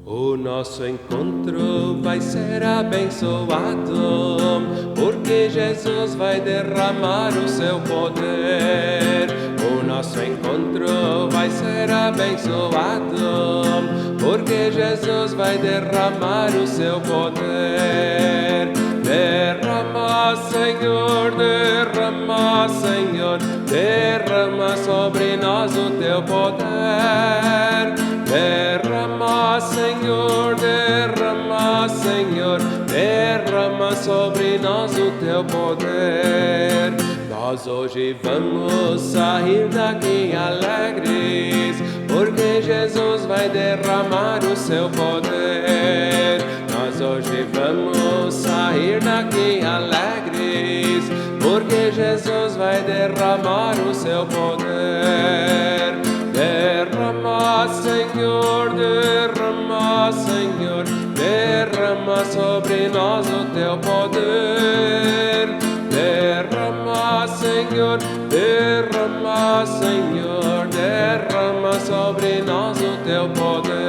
O nosso encontro vai ser abençoado, porque Jesus vai derramar o seu poder. O nosso encontro vai ser abençoado, porque Jesus vai derramar o seu poder. Derrama, Senhor, derrama, Senhor, derrama sobre nós o teu poder. Derrama, Senhor, derrama, Senhor, derrama sobre nós o teu poder. Nós hoje vamos sair daqui alegres, porque Jesus vai derramar o seu poder. Nós hoje vamos sair daqui alegres, porque Jesus vai derramar o seu poder. Derrama, Senhor, derrama, Senhor, derrama sobre nós o teu poder. Derrama, Senhor, derrama, Senhor, derrama sobre nós o teu poder.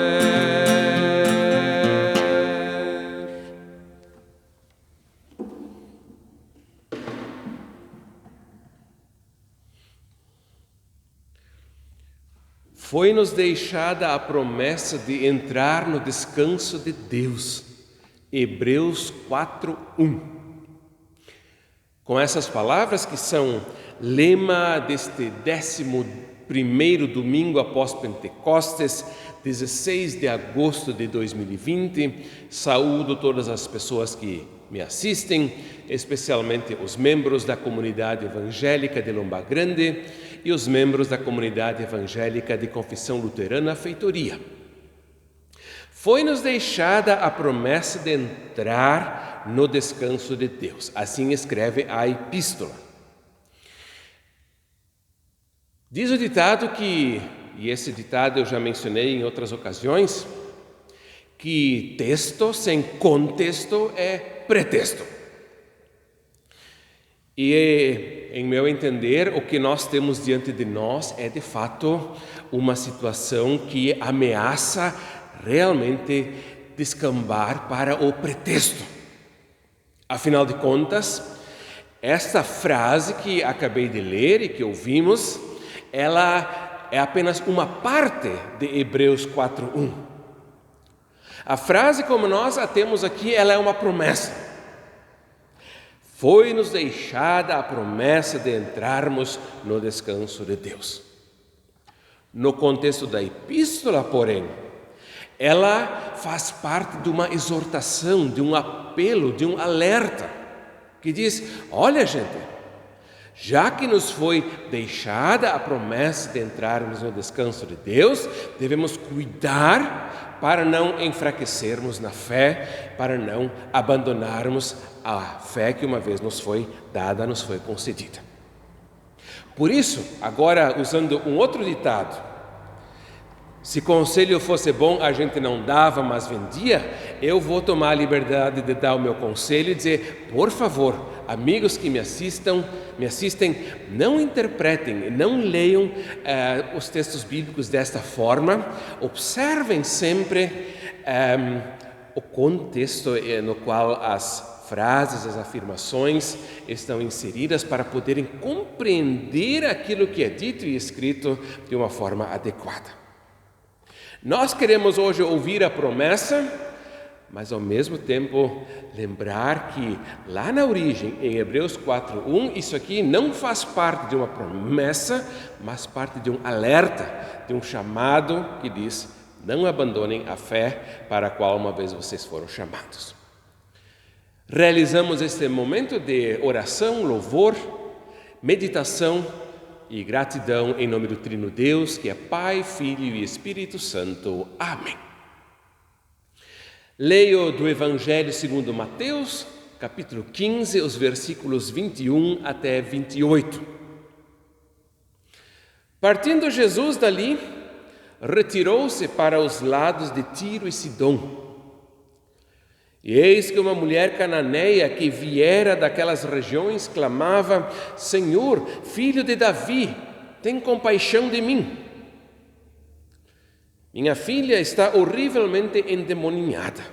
Foi-nos deixada a promessa de entrar no descanso de Deus. Hebreus 4:1. Com essas palavras, que são lema deste 11º domingo após Pentecostes, 16 de agosto de 2020, saúdo todas as pessoas que me assistem, especialmente os membros da comunidade evangélica de Lomba Grande e os membros da comunidade evangélica de Confissão Luterana Feitoria. Foi-nos deixada a promessa de entrar no descanso de Deus. Assim escreve a epístola. Diz o ditado que, e esse ditado eu já mencionei em outras ocasiões, que texto sem contexto é pretexto. E, em meu entender, o que nós temos diante de nós é, de fato, uma situação que ameaça realmente descambar para o pretexto. Afinal de contas, esta frase que acabei de ler e que ouvimos, ela é apenas uma parte de Hebreus 4:1. A frase, como nós a temos aqui, ela é uma promessa. Foi-nos deixada a promessa de entrarmos no descanso de Deus. No contexto da epístola, porém, ela faz parte de uma exortação, de um apelo, de um alerta, que diz: olha, gente, já que nos foi deixada a promessa de entrarmos no descanso de Deus, devemos cuidar para não enfraquecermos na fé, para não abandonarmos a fé que uma vez nos foi dada, nos foi concedida. Por isso, agora usando um outro ditado, se conselho fosse bom, a gente não dava, mas vendia, eu vou tomar a liberdade de dar o meu conselho e dizer: por favor, amigos que me assistem, não interpretem, não leiam os textos bíblicos desta forma, observem sempre o contexto no qual as frases, as afirmações estão inseridas para poderem compreender aquilo que é dito e escrito de uma forma adequada. Nós queremos hoje ouvir a promessa, mas ao mesmo tempo lembrar que lá na origem, em Hebreus 4:1, isso aqui não faz parte de uma promessa, mas parte de um alerta, de um chamado que diz: não abandonem a fé para a qual uma vez vocês foram chamados. Realizamos este momento de oração, louvor, meditação e gratidão em nome do Trino Deus, que é Pai, Filho e Espírito Santo. Amém. Leio do Evangelho segundo Mateus, capítulo 15, os versículos 21 até 28. Partindo Jesus dali, retirou-se para os lados de Tiro e Sidom. E eis que uma mulher cananeia que viera daquelas regiões clamava: Senhor, filho de Davi, tem compaixão de mim. Minha filha está horrivelmente endemoniada.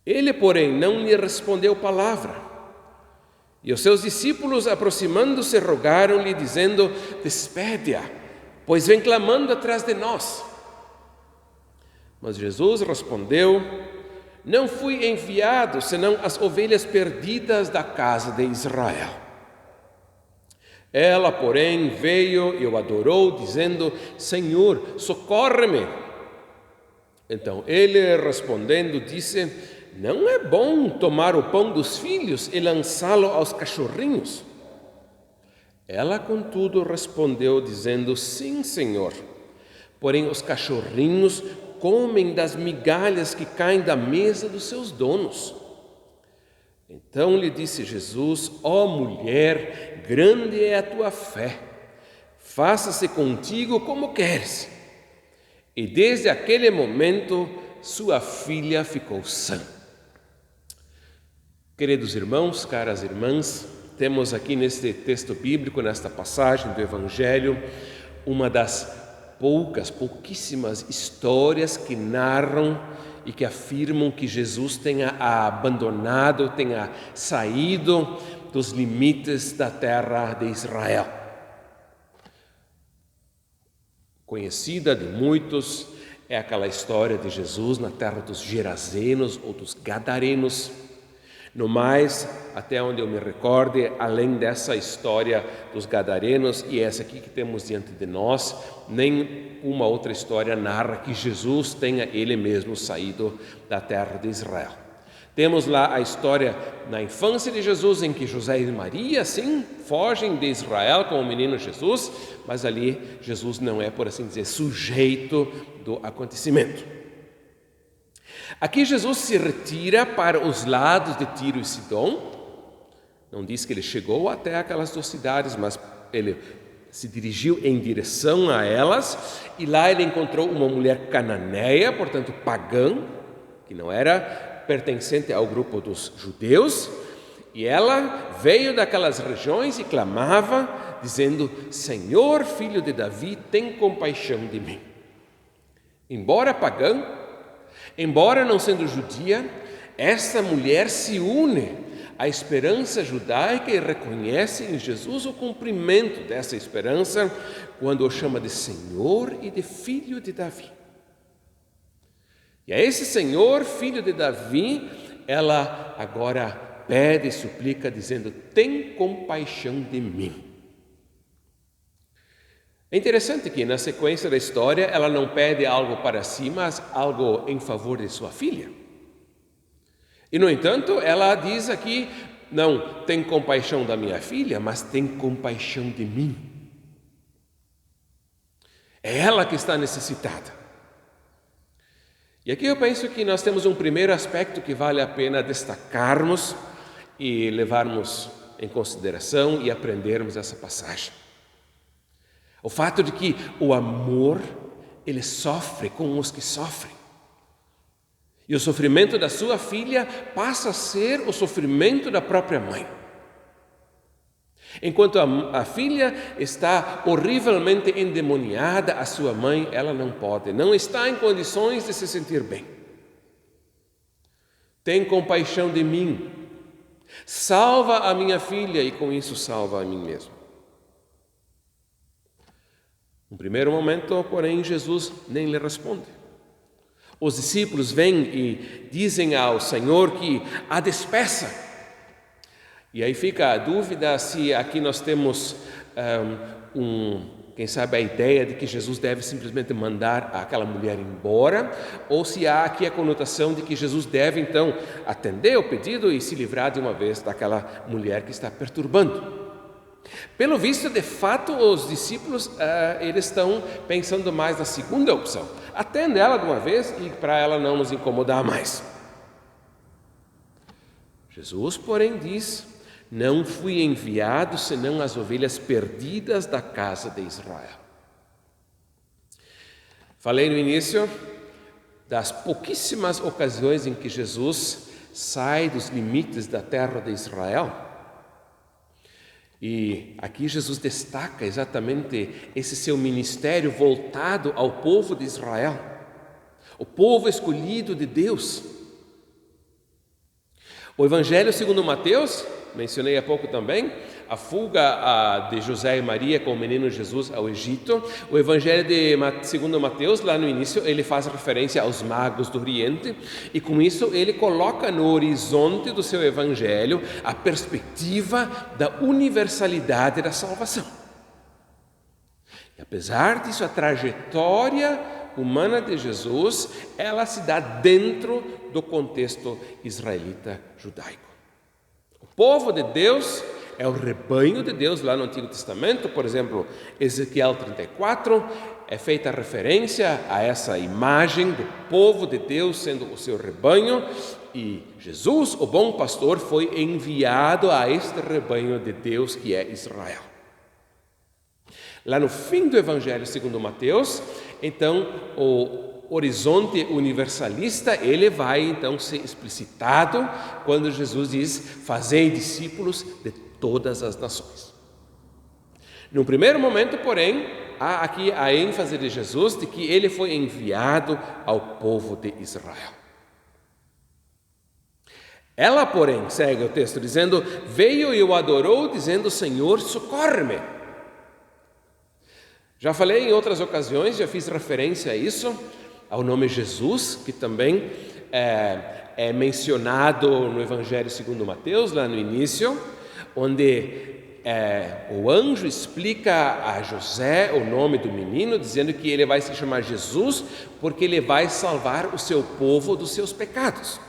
Ele, porém, não lhe respondeu palavra. E os seus discípulos, aproximando-se, rogaram-lhe, dizendo: despede-a, pois vem clamando atrás de nós. Mas Jesus respondeu: não fui enviado, senão as ovelhas perdidas da casa de Israel. Ela, porém, veio e o adorou, dizendo: Senhor, socorre-me. Então ele, respondendo, disse: não é bom tomar o pão dos filhos e lançá-lo aos cachorrinhos. Ela, contudo, respondeu, dizendo: sim, Senhor. Porém, os cachorrinhos comem das migalhas que caem da mesa dos seus donos. Então lhe disse Jesus: ó mulher, grande é a tua fé, faça-se contigo como queres. E desde aquele momento sua filha ficou sã. Queridos irmãos, caras irmãs, temos aqui neste texto bíblico, nesta passagem do Evangelho, uma das pouquíssimas histórias que narram e que afirmam que Jesus tenha abandonado, tenha saído dos limites da terra de Israel. Conhecida de muitos é aquela história de Jesus na terra dos Gerazenos ou dos Gadarenos. No mais, até onde eu me recorde, além dessa história dos Gadarenos e essa aqui que temos diante de nós, nem uma outra história narra que Jesus tenha ele mesmo saído da terra de Israel. Temos lá a história na infância de Jesus, em que José e Maria, sim, fogem de Israel com o menino Jesus, mas ali Jesus não é, por assim dizer, sujeito do acontecimento. Aqui Jesus se retira para os lados de Tiro e Sidom. Não diz que ele chegou até aquelas duas cidades, mas ele se dirigiu em direção a elas, e lá ele encontrou uma mulher cananeia, portanto pagã, que não era pertencente ao grupo dos judeus, e ela veio daquelas regiões e clamava, dizendo: Senhor, filho de Davi, tem compaixão de mim. Embora pagã, embora não sendo judia, esta mulher se une à esperança judaica e reconhece em Jesus o cumprimento dessa esperança quando o chama de Senhor e de Filho de Davi. E a esse Senhor, Filho de Davi, ela agora pede e suplica, dizendo: tem compaixão de mim. É interessante que na sequência da história ela não pede algo para si, mas algo em favor de sua filha. E no entanto ela diz aqui: não tem compaixão da minha filha, mas tem compaixão de mim. É ela que está necessitada. E aqui eu penso que nós temos um primeiro aspecto que vale a pena destacarmos e levarmos em consideração e aprendermos essa passagem. O fato de que o amor, ele sofre com os que sofrem. E o sofrimento da sua filha passa a ser o sofrimento da própria mãe. Enquanto a filha está horrivelmente endemoniada, a sua mãe, ela não está em condições de se sentir bem. Tem compaixão de mim, salva a minha filha e com isso salva a mim mesmo. No primeiro momento, porém, Jesus nem lhe responde. Os discípulos vêm e dizem ao Senhor que a despeça. E aí fica a dúvida se aqui nós temos quem sabe a ideia de que Jesus deve simplesmente mandar aquela mulher embora, ou se há aqui a conotação de que Jesus deve então atender o pedido e se livrar de uma vez daquela mulher que está perturbando. Pelo visto, de fato, os discípulos eles estão pensando mais na segunda opção. Atende ela de uma vez e para ela não nos incomodar mais. Jesus, porém, diz: não fui enviado senão as ovelhas perdidas da casa de Israel. Falei no início das pouquíssimas ocasiões em que Jesus sai dos limites da terra de Israel. E aqui Jesus destaca exatamente esse seu ministério voltado ao povo de Israel, o povo escolhido de Deus. O Evangelho segundo Mateus, mencionei há pouco também, a fuga de José e Maria com o menino Jesus ao Egito. O Evangelho segundo Mateus, lá no início, ele faz referência aos magos do Oriente, e com isso ele coloca no horizonte do seu Evangelho a perspectiva da universalidade da salvação. E apesar disso, a trajetória humana de Jesus, ela se dá dentro do contexto israelita judaico. O povo de Deus é o rebanho de Deus lá no Antigo Testamento. Por exemplo, Ezequiel 34, é feita referência a essa imagem do povo de Deus sendo o seu rebanho, e Jesus, o bom pastor, foi enviado a este rebanho de Deus que é Israel. Lá no fim do Evangelho segundo Mateus, então, o horizonte universalista, ele vai então ser explicitado quando Jesus diz: fazei discípulos de todas as nações. No primeiro momento, porém, há aqui a ênfase de Jesus de que ele foi enviado ao povo de Israel. Ela, porém, segue o texto dizendo: veio e o adorou, dizendo: Senhor, socorre-me. Já falei em outras ocasiões, já fiz referência a isso, ao nome Jesus, que também é mencionado no Evangelho segundo Mateus, lá no início, onde o anjo explica a José o nome do menino, dizendo que ele vai se chamar Jesus, porque ele vai salvar o seu povo dos seus pecados.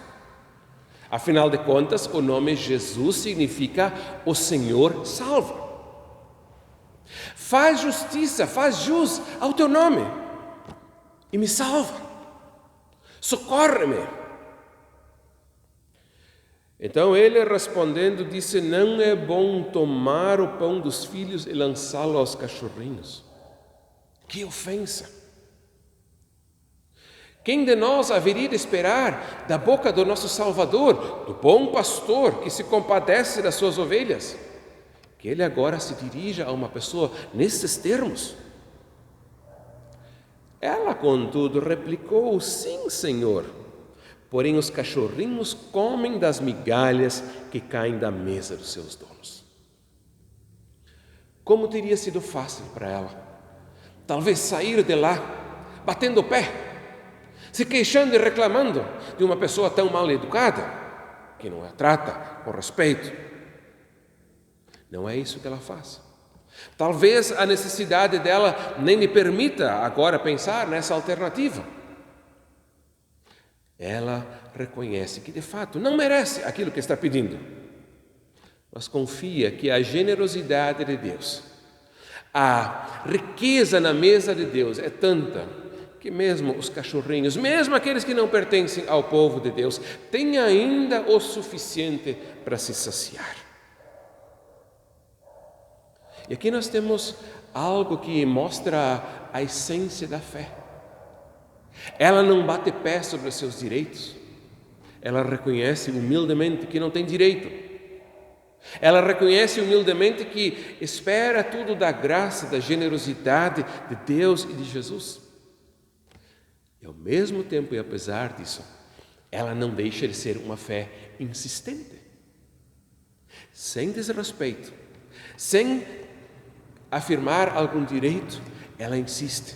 Afinal de contas, o nome Jesus significa o Senhor salva. Faz justiça, faz jus ao teu nome e me salva, socorre-me. Então ele respondendo disse: não é bom tomar o pão dos filhos e lançá-lo aos cachorrinhos. Que ofensa! Quem de nós haveria de esperar da boca do nosso Salvador, do bom pastor que se compadece das suas ovelhas, que ele agora se dirija a uma pessoa nesses termos? Ela, contudo, replicou: sim, Senhor, porém os cachorrinhos comem das migalhas que caem da mesa dos seus donos. Como teria sido fácil para ela, talvez sair de lá, batendo o pé, se queixando e reclamando de uma pessoa tão mal educada, que não a trata com respeito. Não é isso que ela faz. Talvez a necessidade dela nem lhe permita agora pensar nessa alternativa. Ela reconhece que de fato não merece aquilo que está pedindo, mas confia que a generosidade de Deus, a riqueza na mesa de Deus é tanta que mesmo os cachorrinhos, mesmo aqueles que não pertencem ao povo de Deus, têm ainda o suficiente para se saciar. E aqui nós temos algo que mostra a essência da fé. Ela não bate pé sobre os seus direitos. Ela reconhece humildemente que não tem direito. Ela reconhece humildemente que espera tudo da graça, da generosidade de Deus e de Jesus. E ao mesmo tempo, e apesar disso, ela não deixa de ser uma fé insistente. Sem desrespeito, sem afirmar algum direito, ela insiste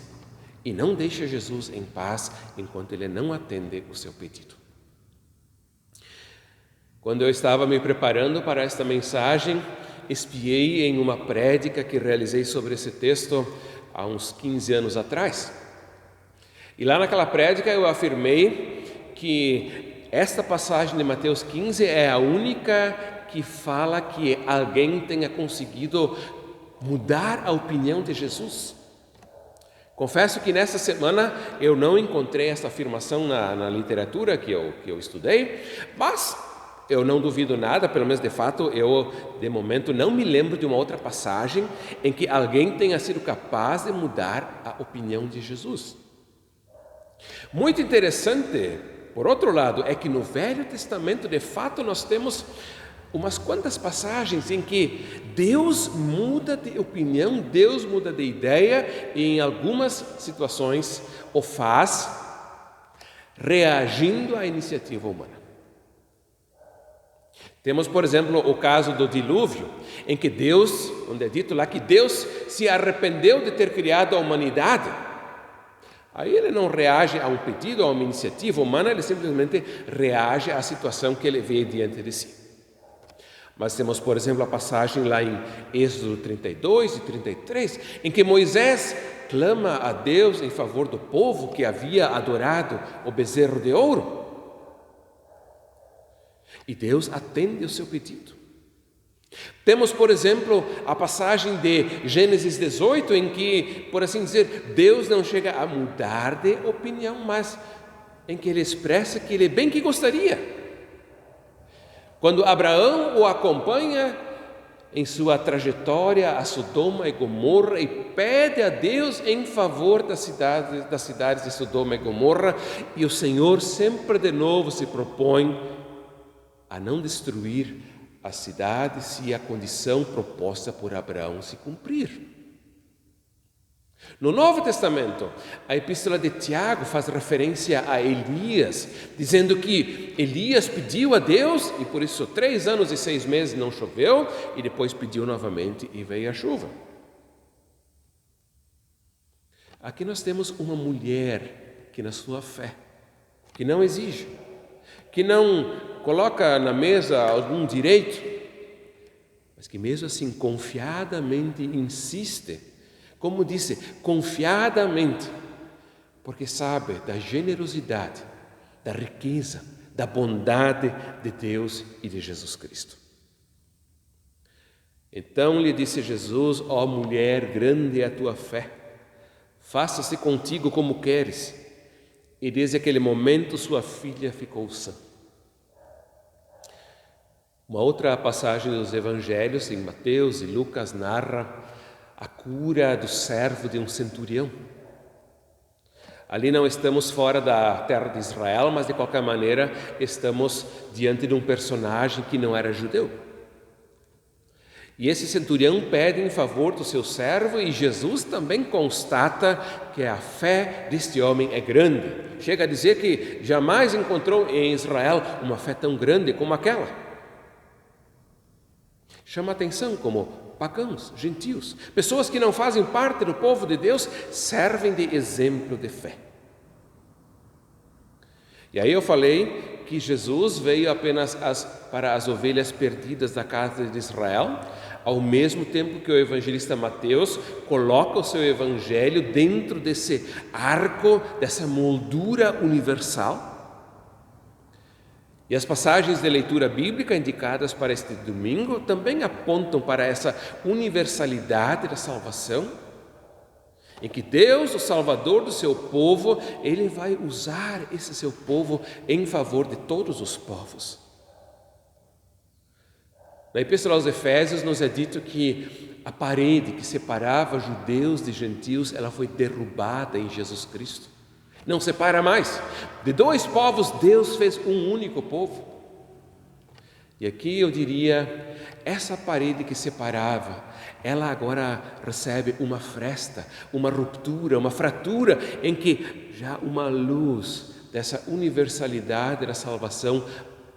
e não deixa Jesus em paz enquanto ele não atende o seu pedido. Quando eu estava me preparando para esta mensagem, espiei em uma prédica que realizei sobre esse texto há uns 15 anos atrás. E lá naquela prédica eu afirmei que esta passagem de Mateus 15 é a única que fala que alguém tenha conseguido mudar a opinião de Jesus. Confesso que nessa semana eu não encontrei essa afirmação na literatura que eu estudei, mas eu não duvido nada, pelo menos de fato, eu de momento não me lembro de uma outra passagem em que alguém tenha sido capaz de mudar a opinião de Jesus. Muito interessante, por outro lado, é que no Velho Testamento, de fato, nós temos umas quantas passagens em que Deus muda de opinião, Deus muda de ideia e em algumas situações o faz reagindo à iniciativa humana. Temos, por exemplo, o caso do dilúvio, em que Deus, onde é dito lá que Deus se arrependeu de ter criado a humanidade. Aí ele não reage a um pedido, a uma iniciativa humana, ele simplesmente reage à situação que ele vê diante de si. Mas temos, por exemplo, a passagem lá em Êxodo 32 e 33, em que Moisés clama a Deus em favor do povo que havia adorado o bezerro de ouro. E Deus atende o seu pedido. Temos, por exemplo, a passagem de Gênesis 18, em que, por assim dizer, Deus não chega a mudar de opinião, mas em que ele expressa que ele bem que gostaria. Quando Abraão o acompanha em sua trajetória a Sodoma e Gomorra e pede a Deus em favor das cidades de Sodoma e Gomorra, e o Senhor sempre de novo se propõe a não destruir a cidade se a condição proposta por Abraão se cumprir. No Novo Testamento, a epístola de Tiago faz referência a Elias, dizendo que Elias pediu a Deus e por isso 3 anos e 6 meses não choveu, e depois pediu novamente e veio a chuva. Aqui nós temos uma mulher que na sua fé, que não exige, que não coloca na mesa algum direito, mas que mesmo assim confiadamente insiste, como disse, confiadamente, porque sabe da generosidade, da riqueza, da bondade de Deus e de Jesus Cristo. Então lhe disse Jesus: ó mulher, grande é a tua fé, faça-se contigo como queres. E desde aquele momento sua filha ficou sã. Uma outra passagem dos evangelhos, em Mateus e Lucas, narra a cura do servo de um centurião. Ali não estamos fora da terra de Israel, mas de qualquer maneira estamos diante de um personagem que não era judeu. E esse centurião pede em favor do seu servo, e Jesus também constata que a fé deste homem é grande. Chega a dizer que jamais encontrou em Israel uma fé tão grande como aquela. Chama a atenção como pagãos, gentios, pessoas que não fazem parte do povo de Deus, servem de exemplo de fé. E aí eu falei que Jesus veio apenas para as ovelhas perdidas da casa de Israel, ao mesmo tempo que o evangelista Mateus coloca o seu evangelho dentro desse arco, dessa moldura universal. E as passagens de leitura bíblica indicadas para este domingo também apontam para essa universalidade da salvação, em que Deus, o Salvador do seu povo, Ele vai usar esse seu povo em favor de todos os povos. Na Epístola aos Efésios nos é dito que a parede que separava judeus de gentios, ela foi derrubada em Jesus Cristo. Não separa mais. De 2 povos, Deus fez um único povo. E aqui eu diria, essa parede que separava, ela agora recebe uma fresta, uma ruptura, uma fratura, em que já uma luz dessa universalidade da salvação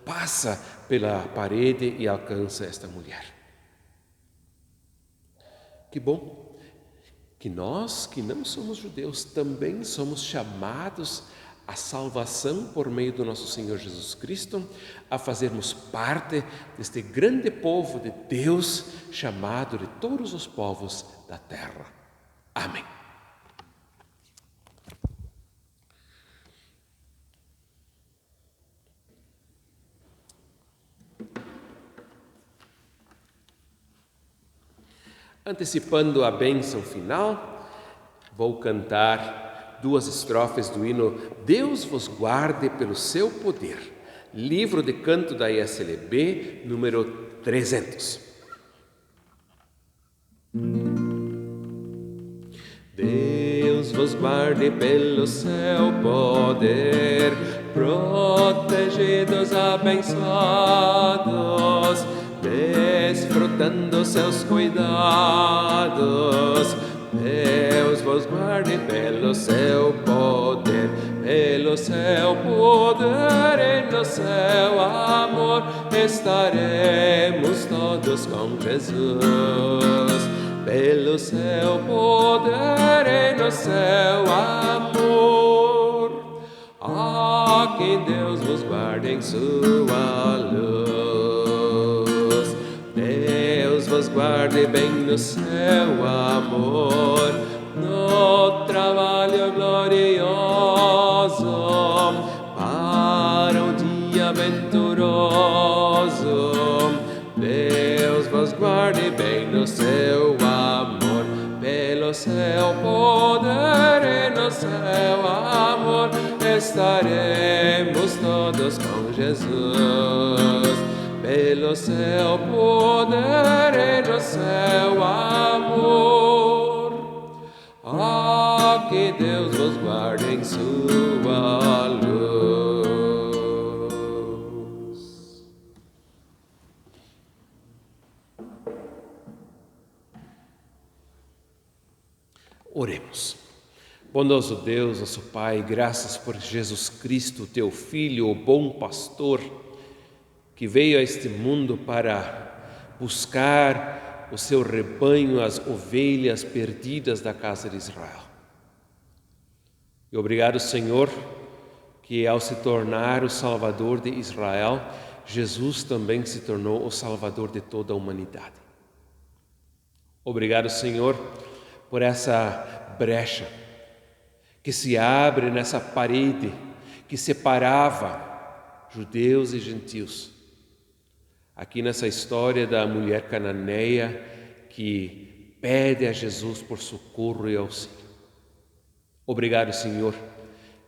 passa pela parede e alcança esta mulher. Que bom que nós, que não somos judeus, também somos chamados à salvação por meio do nosso Senhor Jesus Cristo, a fazermos parte deste grande povo de Deus, chamado de todos os povos da terra. Amém. Antecipando a bênção final, vou cantar 2 estrofes do hino Deus vos guarde pelo seu poder, livro de canto da ESLB, número 300. Deus vos guarde pelo seu poder, protegidos, abençoados, desfrutando seus cuidados. Deus vos guarde pelo seu poder e no seu amor estaremos todos com Jesus. Pelo seu poder e no seu amor, que Deus vos guarde em sua luz. Deus vos guarde bem no seu amor, no trabalho glorioso, para um dia venturoso. Deus vos guarde bem no seu amor, pelo seu poder e no seu amor estaremos todos com Jesus. Pelo seu poder e no seu amor, que Deus vos guarde em sua luz. Oremos. Bondoso Deus, nosso Pai, graças por Jesus Cristo, teu Filho, o bom pastor, que veio a este mundo para buscar o seu rebanho, as ovelhas perdidas da casa de Israel. E obrigado, Senhor, que ao se tornar o Salvador de Israel, Jesus também se tornou o Salvador de toda a humanidade. Obrigado, Senhor, por essa brecha que se abre nessa parede que separava judeus e gentios. Aqui nessa história da mulher cananeia que pede a Jesus por socorro e auxílio. Obrigado, Senhor,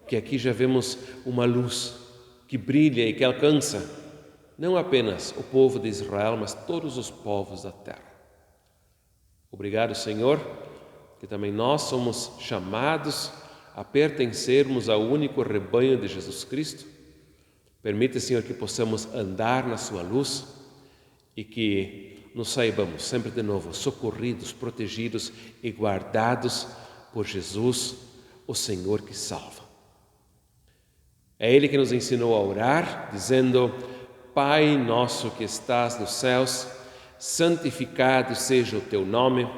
que aqui já vemos uma luz que brilha e que alcança não apenas o povo de Israel, mas todos os povos da terra. Obrigado, Senhor, que também nós somos chamados a pertencermos ao único rebanho de Jesus Cristo. Permita, Senhor, que possamos andar na sua luz e que nos saibamos sempre de novo socorridos, protegidos e guardados por Jesus, o Senhor que salva. É Ele que nos ensinou a orar, dizendo: Pai nosso que estás nos céus, santificado seja o teu nome,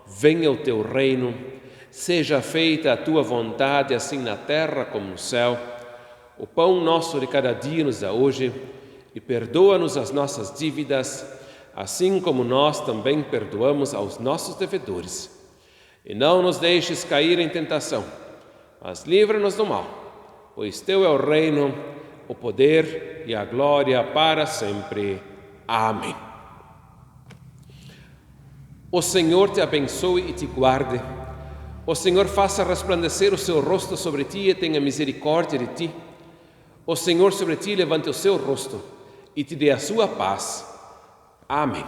venha o teu reino, seja feita a tua vontade, assim na terra como no céu. O pão nosso de cada dia nos dá hoje, e perdoa-nos as nossas dívidas, assim como nós também perdoamos aos nossos devedores. E não nos deixes cair em tentação, mas livra-nos do mal, pois teu é o reino, o poder e a glória para sempre. Amém. O Senhor te abençoe e te guarde. O Senhor faça resplandecer o seu rosto sobre ti e tenha misericórdia de ti. O Senhor sobre ti levante o seu rosto e te dê a sua paz. Amém.